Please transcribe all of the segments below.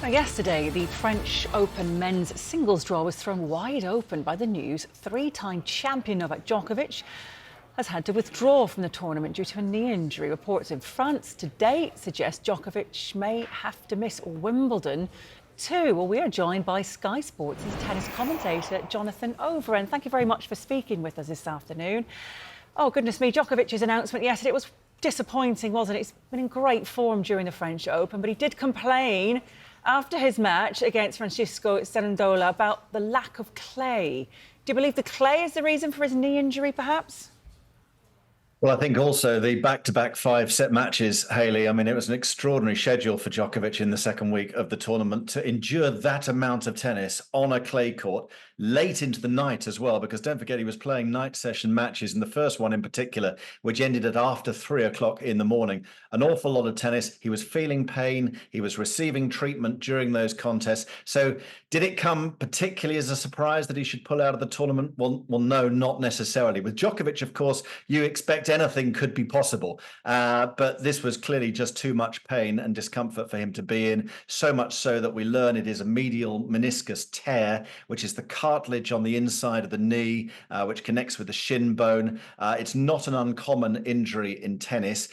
Now, yesterday, the French Open men's singles draw was thrown wide open by the news. Three-time champion Novak Djokovic has had to withdraw from the tournament due to a knee injury. Reports in France today suggest Djokovic may have to miss Wimbledon too. Well, we are joined by Sky Sports' tennis commentator, Jonathan Overend. Thank you very much for speaking with us this afternoon. Oh, goodness me, Djokovic's announcement yesterday was disappointing, wasn't it? He's been in great form during the French Open, but he did complain after his match against Francisco Cerundolo about the lack of clay. Do you believe the clay is the reason for his knee injury, perhaps? Well, I think also the back-to-back five-set matches, Hayley, I mean, it was an extraordinary schedule for Djokovic in the second week of the tournament to endure that amount of tennis on a clay court late into the night as well, because don't forget he was playing night session matches, and the first one in particular, which ended at after 3 o'clock in the morning. An awful lot of tennis. He was feeling pain. He was receiving treatment during those contests. So did it come particularly as a surprise that he should pull out of the tournament? Well, no, not necessarily. With Djokovic, of course, you expect anything could be possible. But this was clearly just too much pain and discomfort for him to be in, so much so that we learn it is a medial meniscus tear, which is the cartilage on the inside of the knee, which connects with the shin bone. It's not an uncommon injury in tennis.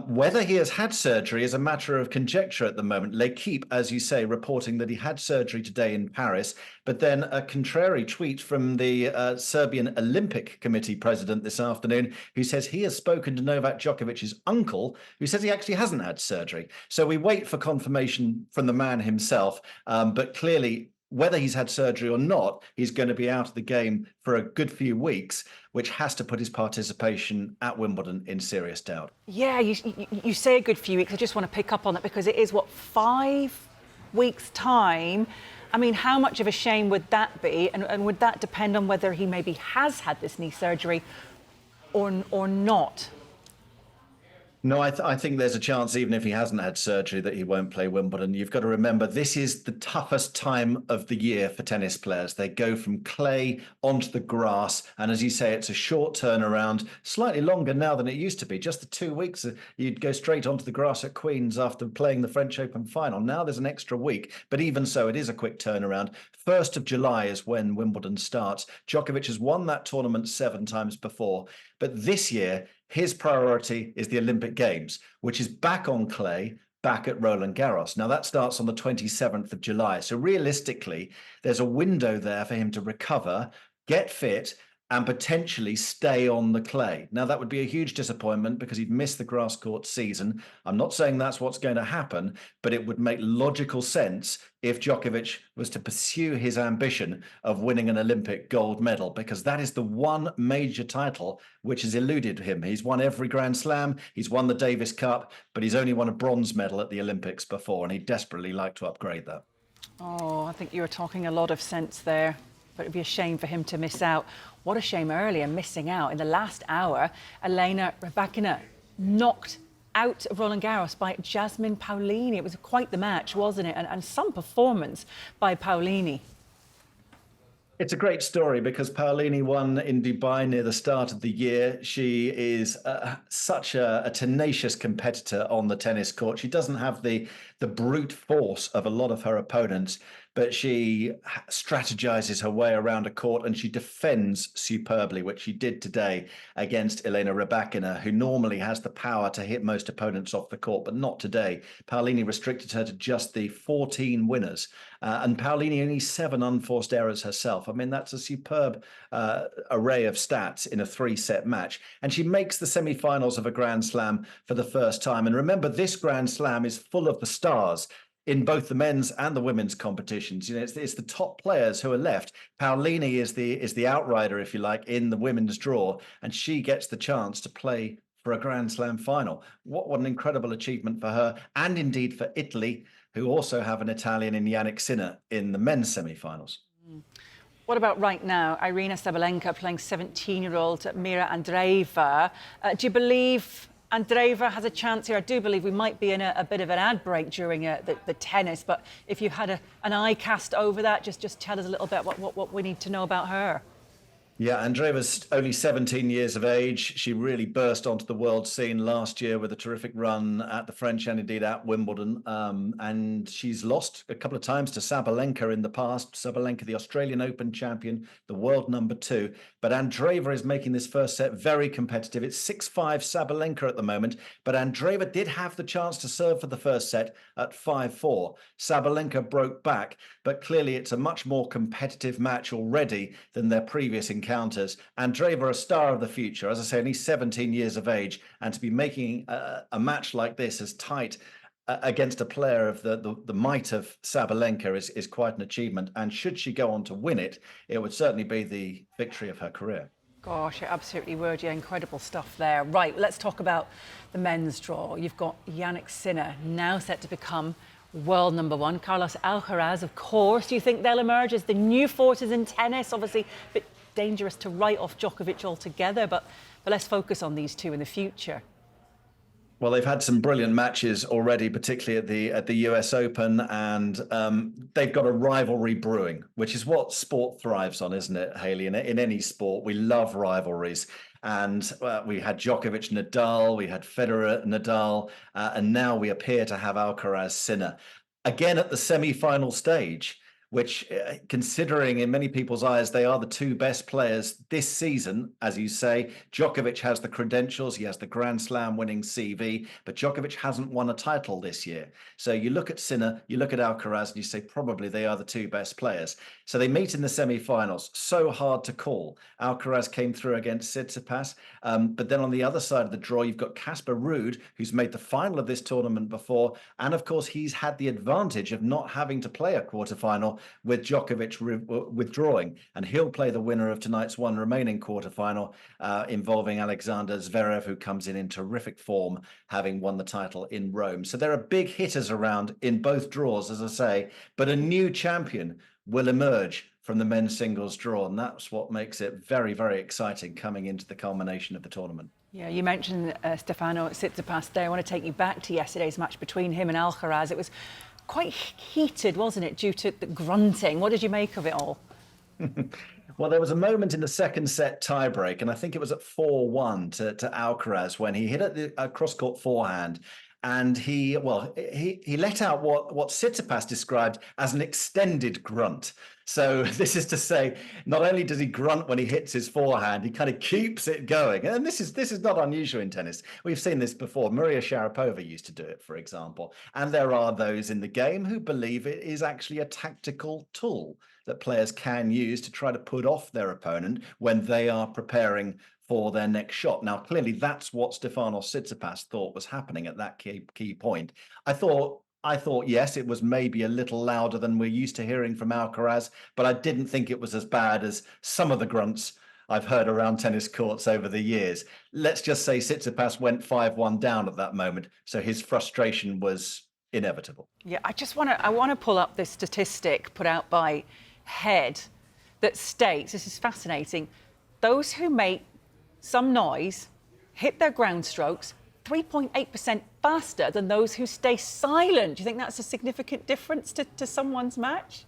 Whether he has had surgery is a matter of conjecture at the moment. L'Equipe, as you say, reporting that he had surgery today in Paris, but then a contrary tweet from the Serbian Olympic Committee president this afternoon, who says he has spoken to Novak Djokovic's uncle, who says he actually hasn't had surgery. So we wait for confirmation from the man himself, but clearly, whether he's had surgery or not, he's going to be out of the game for a good few weeks, which has to put his participation at Wimbledon in serious doubt. Yeah, you say a good few weeks. I just want to pick up on that because it is, 5 weeks' time? I mean, how much of a shame would that be? And would that depend on whether he maybe has had this knee surgery or not? No, I think there's a chance, even if he hasn't had surgery, that he won't play Wimbledon. You've got to remember, this is the toughest time of the year for tennis players. They go from clay onto the grass. And as you say, it's a short turnaround, slightly longer now than it used to be. Just the 2 weeks, you'd go straight onto the grass at Queen's after playing the French Open final. Now there's an extra week. But even so, it is a quick turnaround. 1st of July is when Wimbledon starts. Djokovic has won that tournament 7 times before. But this year, his priority is the Olympic Games, which is back on clay, back at Roland Garros. Now, that starts on the 27th of July. So realistically, there's a window there for him to recover, get fit, and potentially stay on the clay. Now, that would be a huge disappointment because he'd missed the grass court season. I'm not saying that's what's going to happen, but it would make logical sense if Djokovic was to pursue his ambition of winning an Olympic gold medal, because that is the one major title which has eluded him. He's won every Grand Slam, he's won the Davis Cup, but he's only won a bronze medal at the Olympics before, and he'd desperately like to upgrade that. Oh, I think you were talking a lot of sense there. But it'd be a shame for him to miss out. What a shame earlier, missing out. In the last hour, Elena Rybakina knocked out of Roland Garros by Jasmine Paolini. It was quite the match, wasn't it? And some performance by Paolini. It's a great story because Paolini won in Dubai near the start of the year. She is such a tenacious competitor on the tennis court. She doesn't have the brute force of a lot of her opponents, but she strategizes her way around a court and she defends superbly, which she did today against Elena Rybakina, who normally has the power to hit most opponents off the court, but not today. Paolini restricted her to just the 14 winners, and Paolini only 7 unforced errors herself. I mean, that's a superb array of stats in a 3-set match. And she makes the semi-finals of a Grand Slam for the first time. And remember, this Grand Slam is full of the stars in both the men's and the women's competitions. You know, it's the top players who are left. Paolini is the outrider, if you like, in the women's draw, and she gets the chance to play for a Grand Slam final. What an incredible achievement for her, and indeed for Italy, who also have an Italian in Jannik Sinner in the men's semi-finals. What about right now? Irina Sabalenka playing 17-year-old Mira Andreeva. Do you believe Andreeva has a chance here? I do believe we might be in a bit of an ad break during the tennis, but if you had an eye cast over that, just tell us a little bit what we need to know about her. Yeah, Andreeva's only 17 years of age. She really burst onto the world scene last year with a terrific run at the French and indeed at Wimbledon. And she's lost a couple of times to Sabalenka in the past. Sabalenka, the Australian Open champion, the world #2. But Andreeva is making this first set very competitive. It's 6-5 Sabalenka at the moment, but Andreeva did have the chance to serve for the first set at 5-4. Sabalenka broke back, but clearly it's a much more competitive match already than their previous encounters. Andreeva, a star of the future, as I say, only 17 years of age, and to be making a match like this as tight against a player of the might of Sabalenka is quite an achievement. And should she go on to win it, it would certainly be the victory of her career. Gosh, it absolutely would. Yeah, incredible stuff there. Right, let's talk about the men's draw. You've got Jannik Sinner now set to become world #1. Carlos Alcaraz, of course. Do you think they'll emerge as the new forces in tennis? Obviously, a bit dangerous to write off Djokovic altogether, but let's focus on these two in the future. Well, they've had some brilliant matches already, particularly at the US Open, and they've got a rivalry brewing, which is what sport thrives on, isn't it, Hayley? In any sport, we love rivalries. And we had Djokovic Nadal, we had Federer Nadal, and now we appear to have Alcaraz Sinner. Again, at the semi-final stage, which, considering in many people's eyes, they are the two best players this season, as you say. Djokovic has the credentials, he has the Grand Slam winning CV, but Djokovic hasn't won a title this year. So you look at Sinner, you look at Alcaraz, and you say probably they are the two best players. So they meet in the semi-finals. So hard to call. Alcaraz came through against Tsitsipas, but then on the other side of the draw, you've got Casper Ruud, who's made the final of this tournament before, and of course he's had the advantage of not having to play a quarterfinal with Djokovic withdrawing, and he'll play the winner of tonight's one remaining quarterfinal involving Alexander Zverev, who comes in terrific form, having won the title in Rome. So there are big hitters around in both draws, as I say, but a new champion will emerge from the men's singles draw, and that's what makes it very, very exciting coming into the culmination of the tournament. Yeah, you mentioned Stefano Tsitsipas there. I want to take you back to yesterday's match between him and Alcaraz. It was quite heated, wasn't it, due to the grunting? What did you make of it all? Well, there was a moment in the second set tiebreak, and I think it was at 4-1 to Alcaraz when he hit a cross-court forehand. And he let out what Tsitsipas described as an extended grunt. So this is to say, not only does he grunt when he hits his forehand, he kind of keeps it going. And this is not unusual in tennis. We've seen this before. Maria Sharapova used to do it, for example. And there are those in the game who believe it is actually a tactical tool that players can use to try to put off their opponent when they are preparing for their next shot. Now, clearly, that's what Stefanos Tsitsipas thought was happening at that key point. I thought, yes, it was maybe a little louder than we're used to hearing from Alcaraz, but I didn't think it was as bad as some of the grunts I've heard around tennis courts over the years. Let's just say Tsitsipas went 5-1 down at that moment, so his frustration was inevitable. Yeah, I want to pull up this statistic put out by Head that states, this is fascinating, those who make some noise hit their ground strokes 3.8% faster than those who stay silent. Do you think that's a significant difference to someone's match?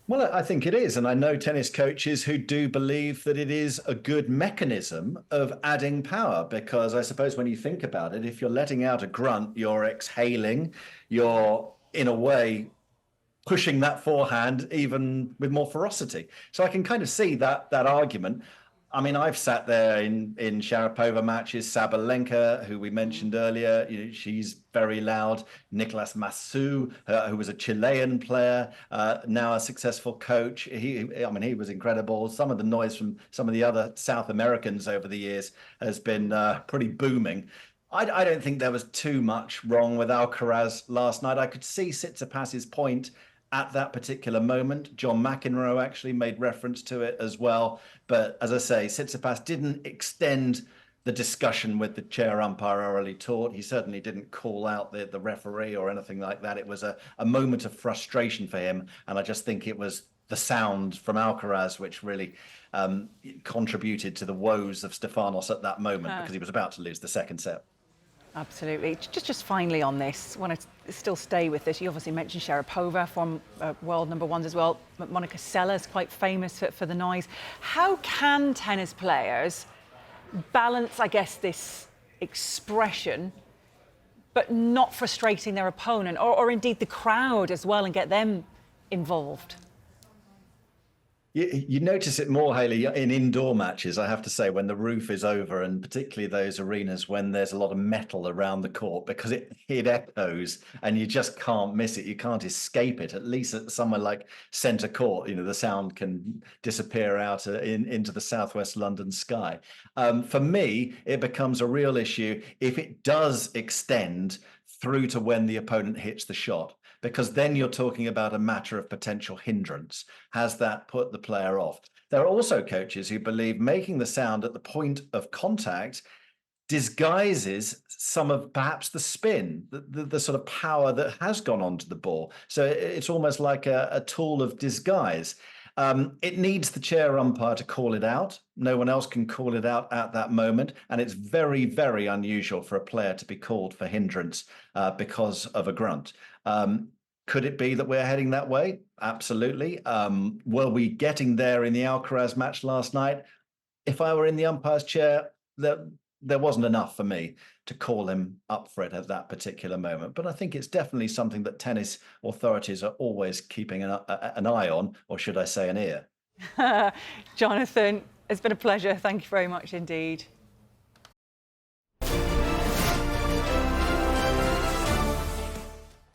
Well, I think it is. And I know tennis coaches who do believe that it is a good mechanism of adding power, because I suppose when you think about it, if you're letting out a grunt, you're exhaling, you're in a way pushing that forehand even with more ferocity. So I can kind of see that argument. I mean, I've sat there in Sharapova matches. Sabalenka, who we mentioned earlier, she's very loud. Nicolas Massu, who was a Chilean player, now a successful coach. He was incredible. Some of the noise from some of the other South Americans over the years has been pretty booming. I don't think there was too much wrong with Alcaraz last night. I could see Tsitsipas's point at that particular moment. John McEnroe actually made reference to it as well. But as I say, Tsitsipas didn't extend the discussion with the chair umpire orally taught. He certainly didn't call out the referee or anything like that. It was a moment of frustration for him. And I just think it was the sound from Alcaraz which really contributed to the woes of Stefanos at that moment, because he was about to lose the second set. Absolutely. Just finally on this, want to still stay with this. You obviously mentioned Sharapova, from world number ones as well. Monica Seller's quite famous for the noise. How can tennis players balance, I guess, this expression, but not frustrating their opponent or indeed the crowd as well, and get them involved? You notice it more, Hayley, in indoor matches, I have to say, when the roof is over, and particularly those arenas when there's a lot of metal around the court, because it echoes and you just can't miss it. You can't escape it. At least at somewhere like centre court, the sound can disappear out into the southwest London sky. For me, it becomes a real issue if it does extend through to when the opponent hits the shot, because then you're talking about a matter of potential hindrance. Has that put the player off? There are also coaches who believe making the sound at the point of contact disguises some of perhaps the spin, the sort of power that has gone onto the ball. So it's almost like a tool of disguise. It needs the chair umpire to call it out. No one else can call it out at that moment. And it's very, very unusual for a player to be called for hindrance because of a grunt. Could it be that we're heading that way? Absolutely. Were we getting there in the Alcaraz match last night? If I were in the umpire's chair, there wasn't enough for me to call him up for it at that particular moment. But I think it's definitely something that tennis authorities are always keeping an eye on, or should I say an ear. Jonathan, it's been a pleasure. Thank you very much indeed.